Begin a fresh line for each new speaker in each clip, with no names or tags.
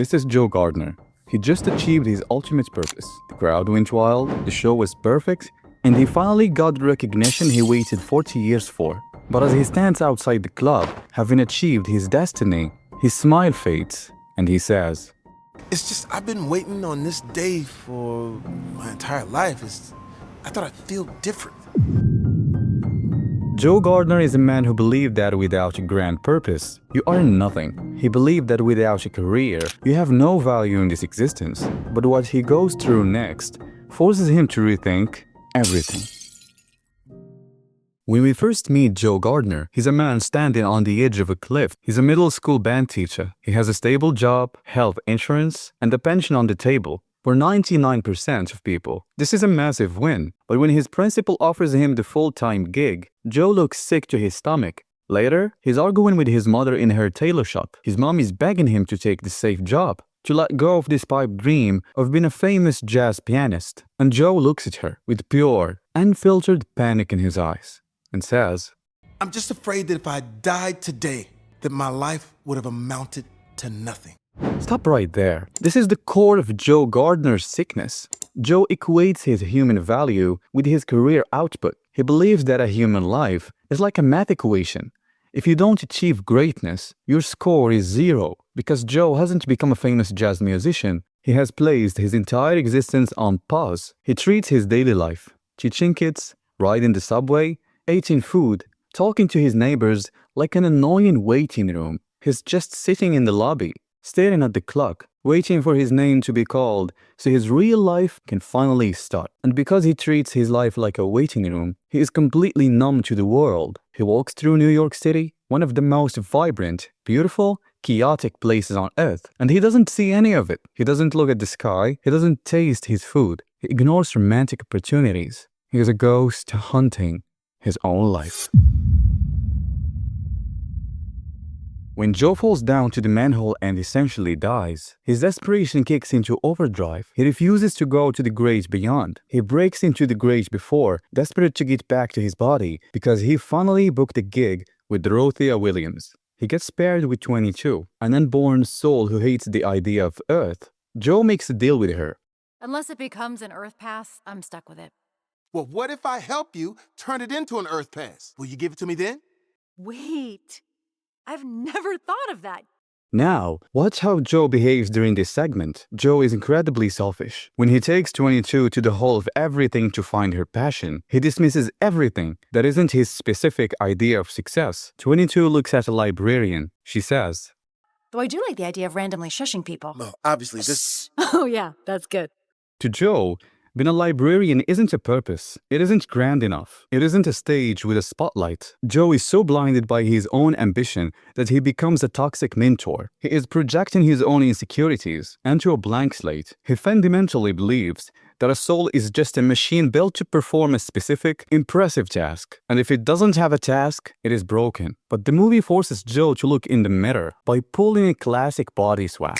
This is Joe Gardner. He just achieved his ultimate purpose. The crowd went wild, the show was perfect, and he finally got the recognition he waited 40 years for. But as he stands outside the club, having achieved his destiny, his smile fades, and he says,
It's just, I've been waiting on this day for my entire life. I thought I'd feel different.
Joe Gardner is a man who believed that without a grand purpose, you are nothing. He believed that without a career, you have no value in this existence. But what he goes through next forces him to rethink everything. When we first meet Joe Gardner, he's a man standing on the edge of a cliff. He's a middle school band teacher. He has a stable job, health insurance, and a pension on the table. For 99% of people, this is a massive win. But when his principal offers him the full-time gig, Joe looks sick to his stomach. Later, he's arguing with his mother in her tailor shop. His mom is begging him to take the safe job, to let go of this pipe dream of being a famous jazz pianist. And Joe looks at her with pure, unfiltered panic in his eyes and says,
I'm just afraid that if I died today, that my life would have amounted to nothing.
Stop right there. This is the core of Joe Gardner's sickness. Joe equates his human value with his career output. He believes that a human life is like a math equation. If you don't achieve greatness, your score is zero. Because Joe hasn't become a famous jazz musician, he has placed his entire existence on pause. He treats his daily life, teaching kids, riding the subway, eating food, talking to his neighbors like an annoying waiting room. He's just sitting in the lobby, staring at the clock, waiting for his name to be called so his real life can finally start. And because he treats his life like a waiting room, he is completely numb to the world. He walks through New York City, one of the most vibrant, beautiful, chaotic places on earth, and he doesn't see any of it. He doesn't look at the sky, he doesn't taste his food, he ignores romantic opportunities. He is a ghost hunting his own life. When Joe falls down to the manhole and essentially dies, his desperation kicks into overdrive. He refuses to go to the great beyond. He breaks into the great before, desperate to get back to his body because he finally booked a gig with Dorothea Williams. He gets paired with 22, an unborn soul who hates the idea of Earth. Joe makes a deal with her.
Unless it becomes an Earth Pass, I'm stuck with it.
Well, what if I help you turn it into an Earth Pass? Will you give it to me then?
Wait, I've never thought of that.
Now, watch how Joe behaves during this segment. Joe is incredibly selfish. When he takes 22 to the hall of everything to find her passion, he dismisses everything that isn't his specific idea of success. 22 looks at a librarian. She says,
Though I do like the idea of randomly shushing people.
Well, obviously, this...
Oh yeah, that's good.
to Joe, being a librarian isn't a purpose. It isn't grand enough. It isn't a stage with a spotlight. Joe is so blinded by his own ambition that he becomes a toxic mentor. He is projecting his own insecurities onto a blank slate. He fundamentally believes that a soul is just a machine built to perform a specific, impressive task. And if it doesn't have a task, it is broken. But the movie forces Joe to look in the mirror by pulling a classic body swap.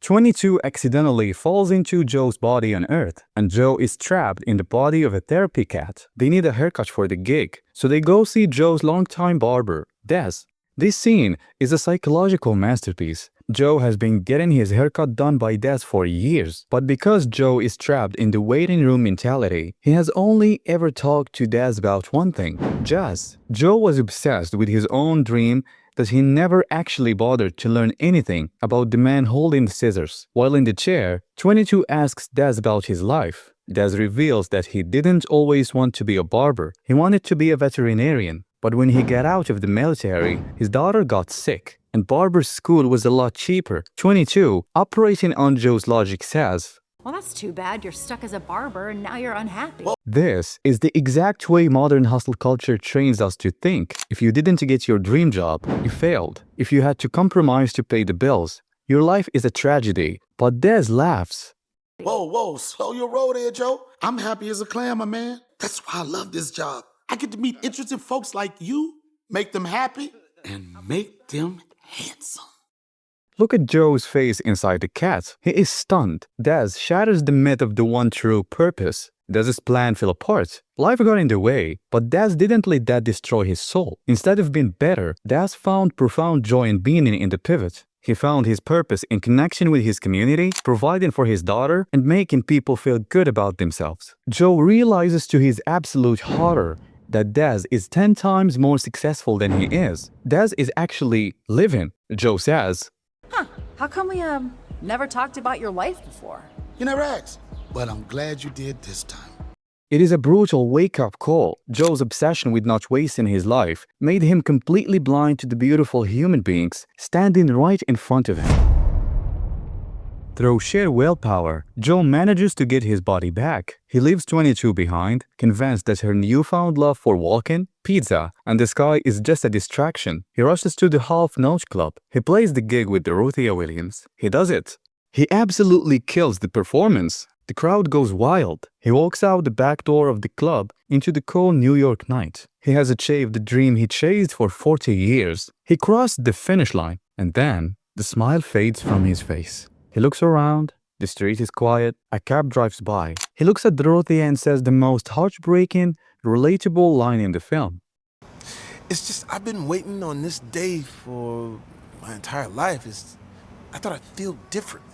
22 accidentally falls into Joe's body on Earth, and Joe is trapped in the body of a therapy cat. They need a haircut for the gig, so they go see Joe's longtime barber, Des. This scene is a psychological masterpiece. Joe has been getting his haircut done by Des for years, but because Joe is trapped in the waiting room mentality, he has only ever talked to Des about one thing, jazz. Joe was obsessed with his own dream that he never actually bothered to learn anything about the man holding the scissors. While in the chair, 22 asks Des about his life. Des reveals that he didn't always want to be a barber. He wanted to be a veterinarian. But when he got out of the military, his daughter got sick, and barber school was a lot cheaper. 22, operating on Joe's logic, says,
Well, that's too bad. You're stuck as a barber and now you're unhappy.
this is the exact way modern hustle culture trains us to think. If you didn't get your dream job, you failed. If you had to compromise to pay the bills, your life is a tragedy. But Des laughs.
Whoa, slow your roll there, Joe. I'm happy as a clam, my man. That's why I love this job. I get to meet interesting folks like you, make them happy, and make them handsome.
Look at Joe's face inside the cat. He is stunned. Des shatters the myth of the one true purpose. Des's plan fell apart. Life got in the way, but Des didn't let that destroy his soul. Instead of being better, Des found profound joy in being in the pivot. He found his purpose in connection with his community, providing for his daughter, and making people feel good about themselves. Joe realizes to his absolute horror that Daz is 10 times more successful than he is. Daz is actually living. Joe says,
How come we, never talked about your life before?
You never asked, but I'm glad you did this time.
it is a brutal wake-up call. Joe's obsession with not wasting his life made him completely blind to the beautiful human beings standing right in front of him. Through sheer willpower, Joe manages to get his body back. He leaves 22 behind, convinced that her newfound love for walking, pizza, and the sky is just a distraction. He rushes to the Half Note Club. He plays the gig with Dorothea Williams. He does it. He absolutely kills the performance. The crowd goes wild. He walks out the back door of the club into the cold New York night. He has achieved the dream he chased for 40 years. He crossed the finish line, and then the smile fades from his face. He looks around. The street is quiet. A cab drives by. He looks at Dorothea and says the most heartbreaking, relatable line in the film.
It's just, I've been waiting on this day for my entire life. I thought I'd feel different.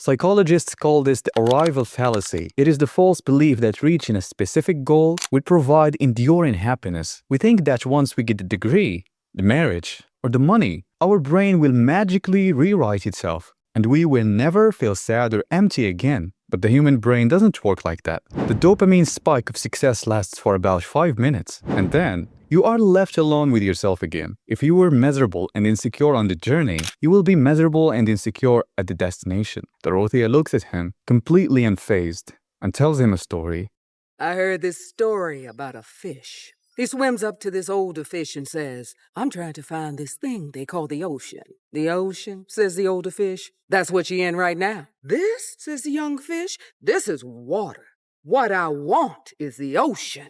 Psychologists call this the arrival fallacy. It is the false belief that reaching a specific goal would provide enduring happiness. We think that once we get the degree, the marriage, or the money, our brain will magically rewrite itself, and we will never feel sad or empty again. But the human brain doesn't work like that. The dopamine spike of success lasts for about 5 minutes, and then you are left alone with yourself again. If you were miserable and insecure on the journey, you will be miserable and insecure at the destination. Dorothea looks at him, completely unfazed, and tells him a story.
I heard this story about a fish. He swims up to this older fish and says, I'm trying to find this thing they call the ocean. The ocean, says the older fish. That's what you're in right now. This, says the young fish, this is water. What I want is the ocean.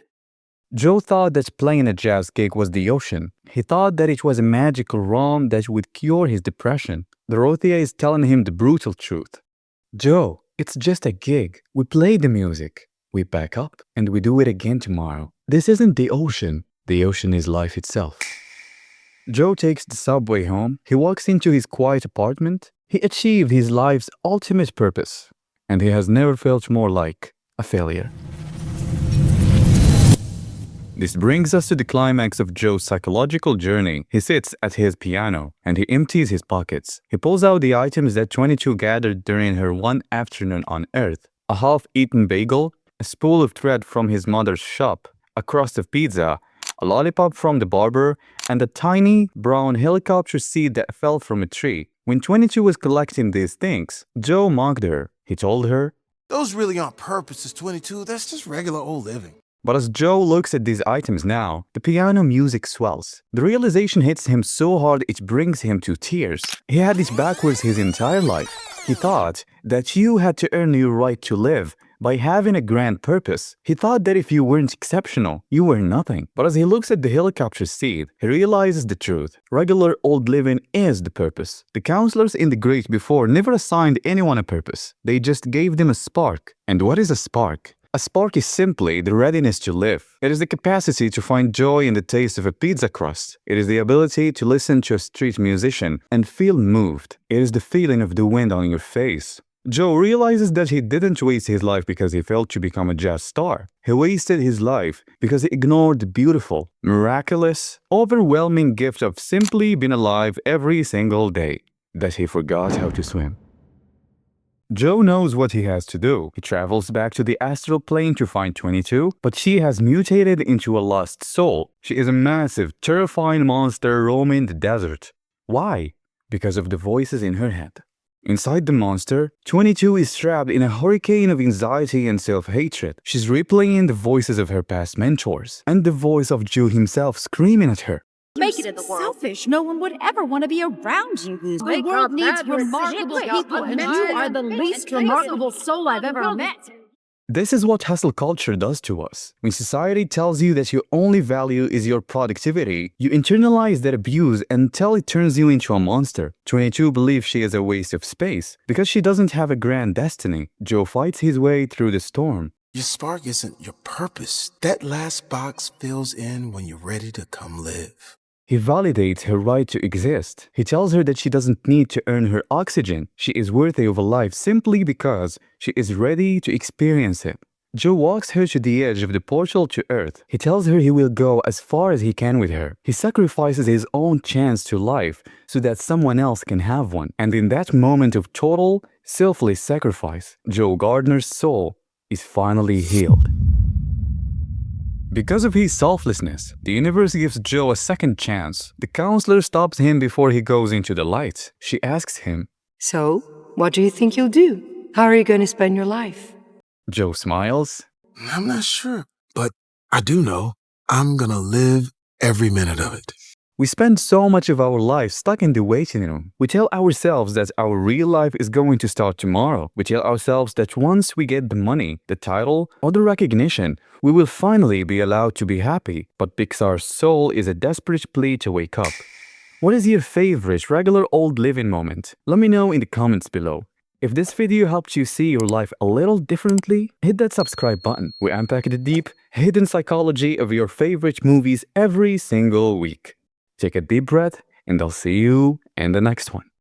Joe thought that playing a jazz gig was the ocean. He thought that it was a magical rum that would cure his depression. Dorothea is telling him the brutal truth. Joe, it's just a gig. We play the music. We pack up and we do it again tomorrow. This isn't the ocean. The ocean is life itself. Joe takes the subway home. He walks into his quiet apartment. He achieved his life's ultimate purpose, and he has never felt more like a failure. This brings us to the climax of Joe's psychological journey. He sits at his piano and he empties his pockets. He pulls out the items that 22 gathered during her one afternoon on Earth: a half-eaten bagel, a spool of thread from his mother's shop, a crust of pizza, a lollipop from the barber, and a tiny brown helicopter seed that fell from a tree. When 22 was collecting these things, Joe mocked her. He told her,
Those really aren't purposes, 22. That's just regular old living.
But as Joe looks at these items now, the piano music swells. The realization hits him so hard it brings him to tears. He had this backwards his entire life. He thought that you had to earn your right to live by having a grand purpose. He thought that if you weren't exceptional, you were nothing. But as he looks at the helicopter seed, he realizes the truth. Regular old living is the purpose. The counselors in the Great Before never assigned anyone a purpose. They just gave them a spark. And what is a spark? A spark is simply the readiness to live. It is the capacity to find joy in the taste of a pizza crust. It is the ability to listen to a street musician and feel moved. It is the feeling of the wind on your face. Joe realizes that he didn't waste his life because he failed to become a jazz star. He wasted his life because he ignored the beautiful, miraculous, overwhelming gift of simply being alive every single day. That he forgot how to swim. Joe knows what he has to do. He travels back to the astral plane to find 22, but she has mutated into a lost soul. She is a massive, terrifying monster roaming the desert. Why? Because of the voices in her head. Inside the monster, 22 is trapped in a hurricane of anxiety and self-hatred. She's replaying the voices of her past mentors, and the voice of Joe himself screaming at her.
Make it in the world. Selfish. No one would ever want to be around you. The
Make
world
up
needs
that
remarkable
decision.
people, and you are the least remarkable soul I've ever met.
This is what hustle culture does to us. When society tells you that your only value is your productivity, you internalize that abuse until it turns you into a monster. 22 believes she is a waste of space because she doesn't have a grand destiny. Joe fights his way through the storm.
Your spark isn't your purpose. That last box fills in when you're ready to come live.
He validates her right to exist. He tells her that she doesn't need to earn her oxygen. She is worthy of a life simply because she is ready to experience it. Joe walks her to the edge of the portal to Earth. He tells her he will go as far as he can with her. He sacrifices his own chance to life so that someone else can have one. And in that moment of total, selfless sacrifice, Joe Gardner's soul is finally healed. Because of his selflessness, the universe gives Joe a second chance. The counselor stops him before he goes into the light. She asks him,
So, what do you think you'll do? How are you going to spend your life?
Joe smiles.
I'm not sure, but I do know I'm gonna live every minute of it.
We spend so much of our life stuck in the waiting room. We tell ourselves that our real life is going to start tomorrow. We tell ourselves that once we get the money, the title, or the recognition, we will finally be allowed to be happy. But Pixar Soul is a desperate plea to wake up. What is your favorite regular old living moment? Let me know in the comments below. If this video helped you see your life a little differently, hit that subscribe button. We unpack the deep, hidden psychology of your favorite movies every single week. Take a deep breath, and I'll see you in the next one.